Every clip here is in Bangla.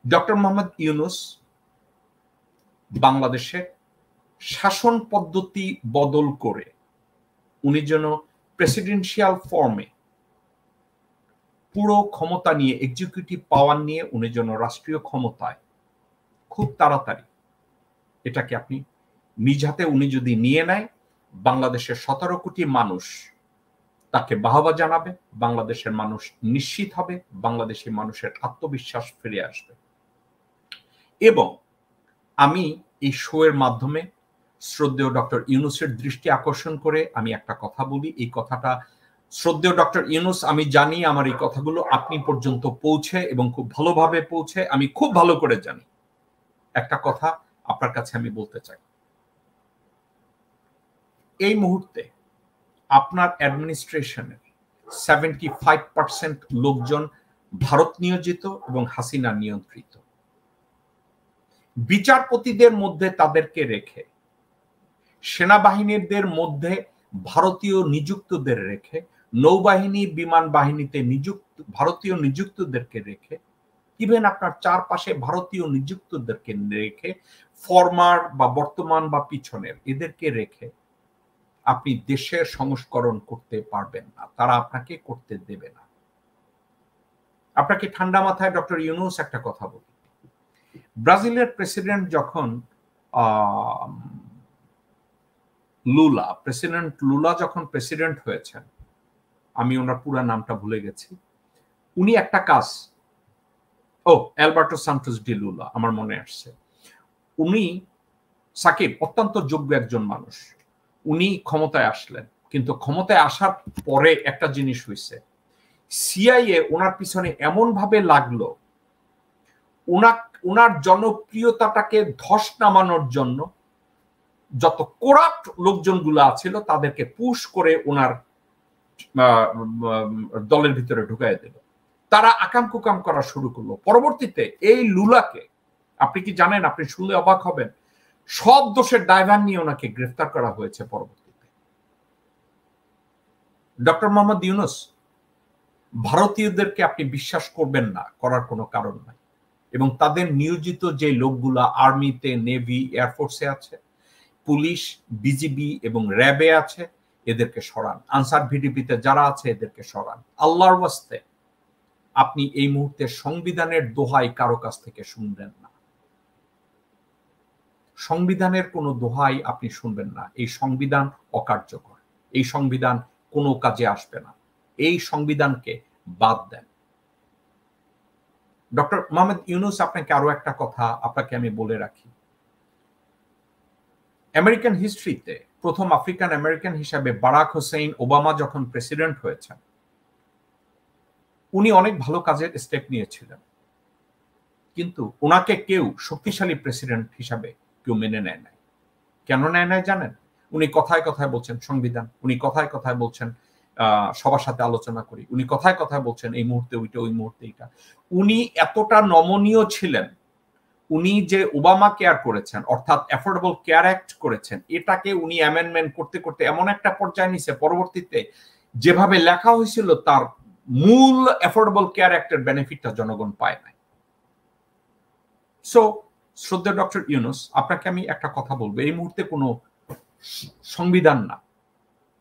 ডক্টর মোহাম্মদ ইউনূস বাংলাদেশের শাসন পদ্ধতি বদল করে উনি যেন প্রেসিডেন্সিয়াল ফর্মে পুরো ক্ষমতা নিয়ে, এক্সিকিউটিভ পাওয়ার নিয়ে উনি যেন রাষ্ট্রীয় ক্ষমতায় খুব তাড়াতাড়ি এটাকে আপনি নিজ হাতে উনি যদি নিয়ে নেয়, বাংলাদেশের 17 কোটি মানুষ তাকে বাহবা জানাবে, বাংলাদেশের মানুষ নিশ্চিত হবে, বাংলাদেশি মানুষের আত্মবিশ্বাস ফিরে আসবে। এবং আমি এই শো এর মাধ্যমে শ্রদ্ধেয় ডক্টর ইউনূসের দৃষ্টি আকর্ষণ করে আমি একটা কথা বলি। এই কথাটা শ্রদ্ধেয় ডক্টর ইউনূস, আমি জানি আমার এই কথাগুলো আপনি পর্যন্ত পৌঁছে এবং খুব ভালোভাবে পৌঁছে, আমি খুব ভালো করে জানি। একটা কথা আপনার কাছে আমি বলতে চাই, এই মুহূর্তে আপনার অ্যাডমিনিস্ট্রেশনের 75% লোকজন ভারত নিয়োজিত এবং হাসিনা নিয়ন্ত্রিত। বিচারপতিদের মধ্যে তাদেরকে রেখে, সেনাবাহিনীদের মধ্যে ভারতীয় নিযুক্তদের রেখে, নৌবাহিনী বিমান বাহিনীতে ভারতীয় নিযুক্তদেরকে রেখে, ইভেন আপনার চারপাশে ভারতীয় নিযুক্তদেরকে রেখে, ফরমার বা বর্তমান বা পিছনের এদেরকে রেখে আপনি দেশের সংস্করণ করতে পারবেন না, তারা আপনাকে করতে দেবে না। আপনাকে ঠান্ডা মাথায় ডক্টর ইউনূস একটা কথা বলি, ব্রাজিলের প্রেসিডেন্ট যখন প্রেসিডেন্ট লুলা যখন প্রেসিডেন্ট হয়েছেন, আমি ওনার পুরো নামটা ভুলে গেছি, উনি একটা কাজ, অ্যালবার্টো সান্টোস ডি লুলা আমার মনে আসছে, উনি সাকিব অত্যন্ত যোগ্য একজন মানুষ, উনি ক্ষমতায় আসলেন, কিন্তু ক্ষমতায় আসার পরে একটা জিনিস হয়েছে, সিআইএ ওনার পিছনে এমন ভাবে লাগলো, ওনার জনপ্রিয়তাটাকে ধস নামানোর জন্য যত করাপ্ট লোকজনগুলো ছিল তাদেরকে পুশ করে ওনার দলের ভিতরে ঢুকাই দিল। তারা আকাম কুকাম করা শুরু করলো। পরবর্তীতে এই লুলাকে, আপনি কি জানেন, আপনি শুনলে অবাক হবেন, সব দোষের দায়ভার নিয়ে ওনাকে গ্রেফতার করা হয়েছে পরবর্তীতে। ডক্টর মোহাম্মদ ইউনূস, ভারতীয়দেরকে আপনি বিশ্বাস করবেন না, করার কোনো কারণ নাই। এবং তাদের নিয়োজিত যে লোকগুলা আর্মিতে, নেভি, এয়ারফোর্সে আছে, পুলিশ, বিজিবি এবং র্যাবে আছে, এদেরকে সরান। আনসার ভিডিপিতে যারা আছে এদেরকে সরান। আল্লাহর ওয়াস্তে আপনি এই মুহূর্তে সংবিধানের দোহাই কারো কাছ থেকে শুনবেন না, সংবিধানের কোনো দোহাই আপনি শুনবেন না। এই সংবিধান অকার্যকর, এই সংবিধান কোনো কাজে আসবে না, এই সংবিধানকে বাদ দেন। ডক্টর মোহাম্মদ ইউনূস, আপনাকে আরো একটা কথা আপনাকে আমি বলে রাখি, আমেরিকান হিস্ট্রিতে প্রথম আফ্রিকান আমেরিকান হিসাবে বারাক হোসেইন ওবামা যখন প্রেসিডেন্ট হয়েছেন, উনি অনেক ভালো কাজের স্টেপ নিয়েছিলেন, কিন্তু ওনাকে কেউ শক্তিশালী প্রেসিডেন্ট হিসাবে কেউ মেনে নেয় নাই। কেন নেয় নাই জানেন? উনি কথায় কথায় বলছেন সংবিধান, উনি কথায় কথায় বলছেন সবার সাথে আলোচনা করি, উনি কথায় কথায় বলছেন এই মুহূর্তে ওইটা, ওই মুহূর্তে এইটা। উনি এতটা নমনীয় ছিলেন, উনি যে ওবামা কেয়ার করেছেন, অর্থাৎ অ্যাফোর্ডেবল কেয়ার অ্যাক্ট করেছেন, এটাকে উনি অ্যামেন্ডমেন্ট করতে করতে এমন একটা পর্যায়ে নিছে, পরবর্তীতে যেভাবে লেখা হয়েছিল তার মূল অ্যাফোর্ডেবল কেয়ার অ্যাক্টের বেনিফিটটা জনগণ পায় নাই। সো শ্রদ্ধেয় ডক্টর ইউনূস, আপনাকে আমি একটা কথা বলবো, এই মুহূর্তে কোনো সংবিধান না,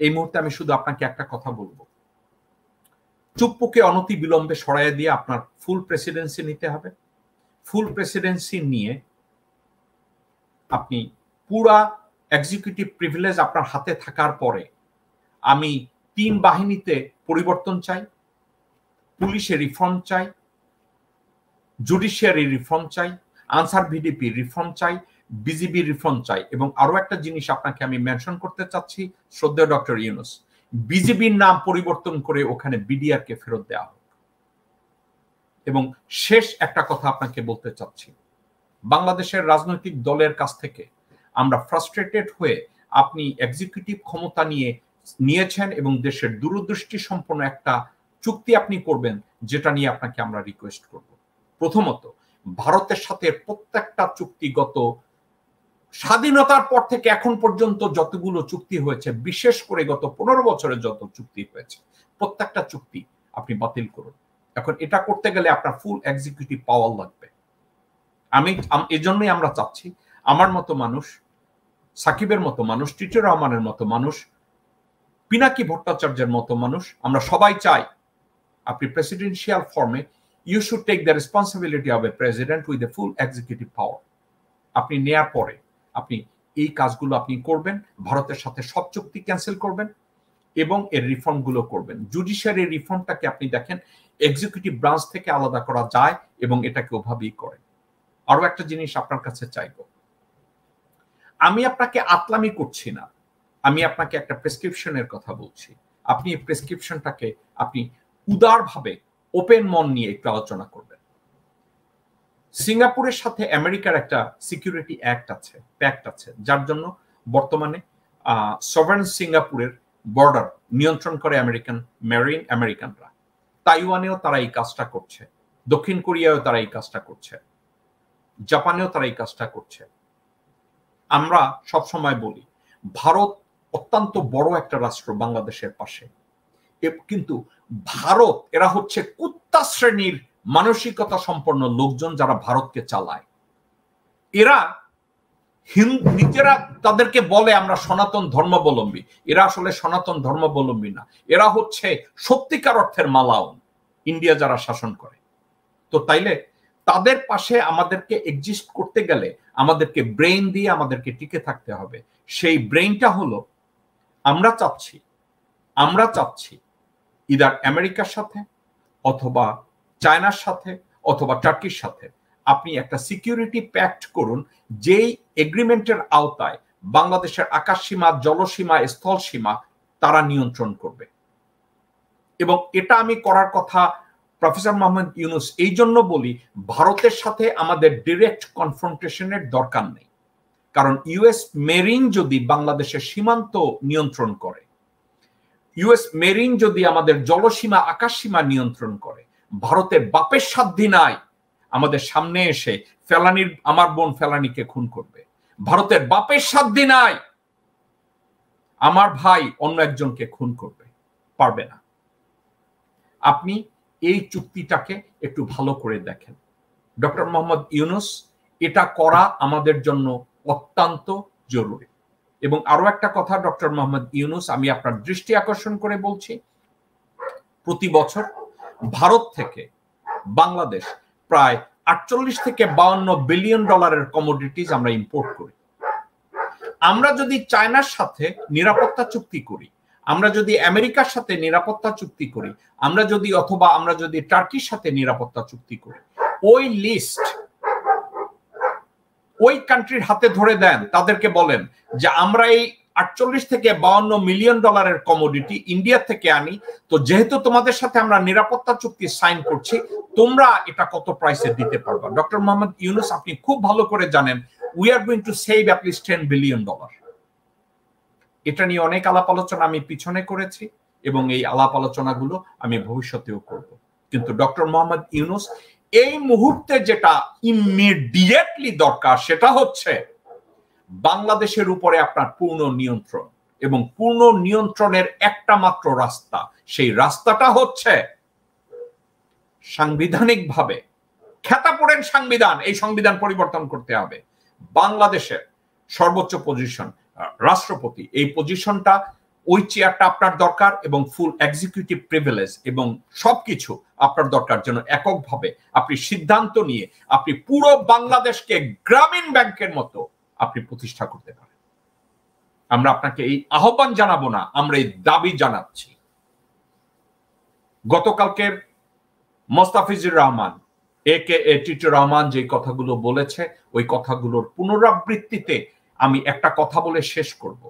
এই মুহূর্তে আমি শুধু আপনাকে একটা কথা বলবো, চুপ্পুকে অনতি বিলম্বে সরাইয়া দিয়ে আপনার ফুল প্রেসিডেন্সি নিতে হবে। ফুল প্রেসিডেন্সি নিয়ে আপনি পুরা এক্সিকিউটিভ প্রিভিলেজ আপনার হাতে থাকার পরে আমি 3 বাহিনীতে পরিবর্তন চাই, পুলিশে রিফর্ম চাই, জুডিশিয়ারি রিফর্ম চাই, আনসার ভিডিপি রিফর্ম চাই, বিজিবি রিফর্ম চাই। এবং আরো একটা জিনিস আপনাকে আমি মেনশন করতে চাচ্ছি শ্রদ্ধেয় ডক্টর ইউনূস, বিজিবির নাম পরিবর্তন করে ওখানে বিডিআর কে ফেরত দেওয়া হোক। এবং শেষ একটা কথা আপনাকে বলতে চাচ্ছি, বাংলাদেশের রাজনৈতিক দলের কাছ থেকে আমরা ফ্রাস্ট্রেটেড হয়ে, আপনি এক্সিকিউটিভ ক্ষমতা নিয়েছেন এবং দেশের দূরদৃষ্টি সম্পন্ন একটা চুক্তি আপনি করবেন, যেটা নিয়ে আপনাকে আমরা রিকোয়েস্ট করব। প্রথমত, ভারতের সাথে প্রত্যেকটা চুক্তিগত স্বাধীনতার পর থেকে এখন পর্যন্ত যতগুলো চুক্তি হয়েছে, বিশেষ করে গত 15 বছরে যত চুক্তি হয়েছে, প্রত্যেকটা চুক্তি আপনি বাতিল করুন। এখন এটা করতে গেলে আপনার ফুল এক্সিকিউটিভ পাওয়ার লাগবে, এজন্যই আমরা চাচ্ছি আমার মতো মানুষ, সাকিবের মতো মানুষ, টিটির রহমানের মতো মানুষ, পিনাকি ভট্টাচার্যের মতো মানুষ, আমরা সবাই চাই আপনি প্রেসিডেন্সিয়াল ফর্মে you should take the responsibility of a president with a full executive power. আপনি নেয়ার পরে আপনি এই কাজগুলো আপনি করবেন, ভারতের সাথে সব চুক্তি ক্যান্সেল করবেন এবং এর রিফর্মগুলো করবেন। জুডিশিয়ারি রিফর্মটাকে আপনি দেখেন এক্সিকিউটিভ ব্রাঞ্চ থেকে আলাদা করা যায় এবং এটাকে ওভাবেই করে। আরো একটা জিনিস আপনার কাছে চাইব, আমি আপনাকে আতলামি করছি না, আমি আপনাকে একটা প্রেসক্রিপশনের কথা বলছি। আপনি এই প্রেসক্রিপশনটাকে আপনি উদারভাবে ওপেন মন নিয়ে একটু আলোচনা করবেন। সিঙ্গাপুরের সাথে আমেরিকার একটা সিকিউরিটি প্যাক্ট আছে যার জন্য বর্তমানে সভারেন সিঙ্গাপুরের বর্ডার নিয়ন্ত্রণ করে আমেরিকানরা। তাইওয়ানেও তারা এই কাজটা করছে, দক্ষিণ কোরিয়ায়ও তারা এই কাজটা করছে, জাপানেও তারা এই কাজটা করছে। আমরা সবসময় বলি ভারত অত্যন্ত বড় একটা রাষ্ট্র বাংলাদেশের পাশে, কিন্তু ভারত এরা হচ্ছে কুত্তা শ্রেণীর মানসিকতা সম্পন্ন লোকজন যারা ভারতকে চালায়। এরা নিজেরা তাদেরকে বলে আমরা সনাতন ধর্মাবলম্বী, এরা আসলে সনাতন ধর্মাবলম্বী না, এরা হচ্ছে সত্যিকার অর্থের মালাউন ইন্ডিয়া যারা শাসন করে। তো তাইলে তাদের পাশে আমাদেরকে এক্সিস্ট করতে গেলে আমাদেরকে ব্রেইন দিয়ে আমাদেরকে টিকে থাকতে হবে। সেই ব্রেইনটা হলো আমরা চাচ্ছি ইদার আমেরিকার সাথে অথবা চায়নার সাথে অথবা টার্কির সাথে আপনি একটা সিকিউরিটি প্যাক্ট করুন, যেই এগ্রিমেন্টের আওতায় বাংলাদেশের আকাশ সীমা, জলসীমা, স্থল সীমা তারা নিয়ন্ত্রণ করবে। এবং এটা আমি করার কথা প্রফেসর মোহাম্মদ ইউনূস এই জন্য বলি, ভারতের সাথে আমাদের ডিরেক্ট কনফ্রন্টেশনের দরকার নেই। কারণ ইউএস মেরিন যদি বাংলাদেশের সীমান্ত নিয়ন্ত্রণ করে, ইউএস মেরিন যদি আমাদের জলসীমা, আকাশ সীমা নিয়ন্ত্রণ করে, ভারতের বাপের সাধ্যি নাই আমাদের সামনে এসে আমার বোন ফেলানিকে খুন করবে। ভারতের বাপের সাধ্যি নাই আমার ভাই অন্য একজনকে খুন করবে, পারবে না। আপনি এই চুক্তিটাকে একটু ভালো করে দেখেন। ডক্টর মোহাম্মদ ইউনূস, এটা করা আমাদের জন্য অত্যন্ত জরুরি। এবং আরো একটা কথা ডক্টর মোহাম্মদ ইউনূস, আমি আপনার দৃষ্টি আকর্ষণ করে বলছি, প্রতি বছর ভারত থেকে বাংলাদেশ প্রায় 48 থেকে 52 বিলিয়ন ডলারের কমোডিটিজ আমরা ইম্পোর্ট করি। আমরা যদি চায়নার সাথে নিরাপত্তা চুক্তি করি, আমরা যদি আমেরিকার সাথে নিরাপত্তা চুক্তি করি, আমরা যদি টার্কির সাথে নিরাপত্তা চুক্তি করি, ওই লিস্ট ওই কান্ট্রির হাতে ধরে দেন, তাদেরকে বলেন যে আমরা এই 48 থেকে 52 মিলিয়ন ডলারের কমোডিটি ইন্ডিয়া থেকে আনি, তো যেহেতু তোমাদের সাথে আমরা নিরাপত্তা চুক্তি সাইন করছি, তোমরা এটা কত প্রাইসে দিতে পারবা। ডক্টর মোহাম্মদ ইউনূস, আপনি খুব ভালো করে জানেন we are going to save at least $10 billion. এটা নিয়ে অনেক আলাপ আলোচনা আমি পিছনে করেছি এবং এই আলাপ আলোচনাগুলো আমি ভবিষ্যতেও করব। কিন্তু ডক্টর মোহাম্মদ ইউনূস, এই মুহূর্তে যেটা ইমিডিয়েটলি দরকার সেটা হচ্ছে বাংলাদেশের উপরে আপনার পূর্ণ নিয়ন্ত্রণ, এবং পূর্ণ নিয়ন্ত্রণের একটা মাত্র রাস্তা, সেই রাস্তাটা হচ্ছে সাংবিধানিকভাবে খেতা পড়েন সংবিধান, এই সংবিধান পরিবর্তন করতে হবে। বাংলাদেশের সর্বোচ্চ পজিশন রাষ্ট্রপতি, এই পজিশনটা, ওই চেয়ারটা আপনার দরকার এবং ফুল এক্সিকিউটিভ প্রিভিলেজ এবং সবকিছু আপনার দরকার, যেন এককভাবে আপনি সিদ্ধান্ত নিয়ে আপনি পুরো বাংলাদেশকে গ্রামীণ ব্যাংকের মতো আপনি প্রতিষ্ঠা করতে পারেন। আমরা আপনাকে এই আহ্বান জানাবো না, আমরা এই দাবি জানাচ্ছি। গতকালকের মোস্তাফিজুর রহমান AKA টিটি রহমান যে কথাগুলো বলেছে, ওই কথাগুলোর পুনরাবৃত্তিতে আমি একটা কথা বলে শেষ করব।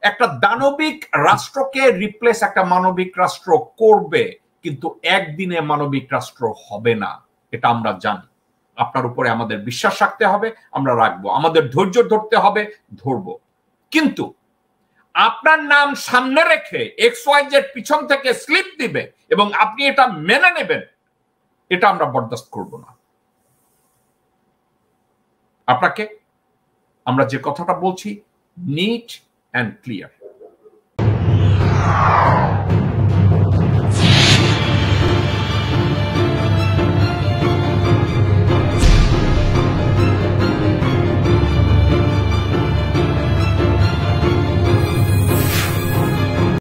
একটা দানবিক রাষ্ট্রকে রিপ্লেস একটা মানবিক রাষ্ট্র করবে, কিন্তু একদিনে মানবিক রাষ্ট্র হবে না, এটা আমরা জানি। আপনার উপরে আমাদের বিশ্বাস রাখতে হবে, আমরা রাখবো। আমাদের ধৈর্য ধরতে হবে, ধরবো। কিন্তু আপনার নাম সামনে রেখে XYZ পিছন থেকে স্লিপ দিবে এবং আপনি এটা মেনে নেবেন, এটা আমরা বরদাস্ত করব না। আপনাকে আমরা যে কথাটা বলছি নিট অ্যান্ড ক্লিয়ার,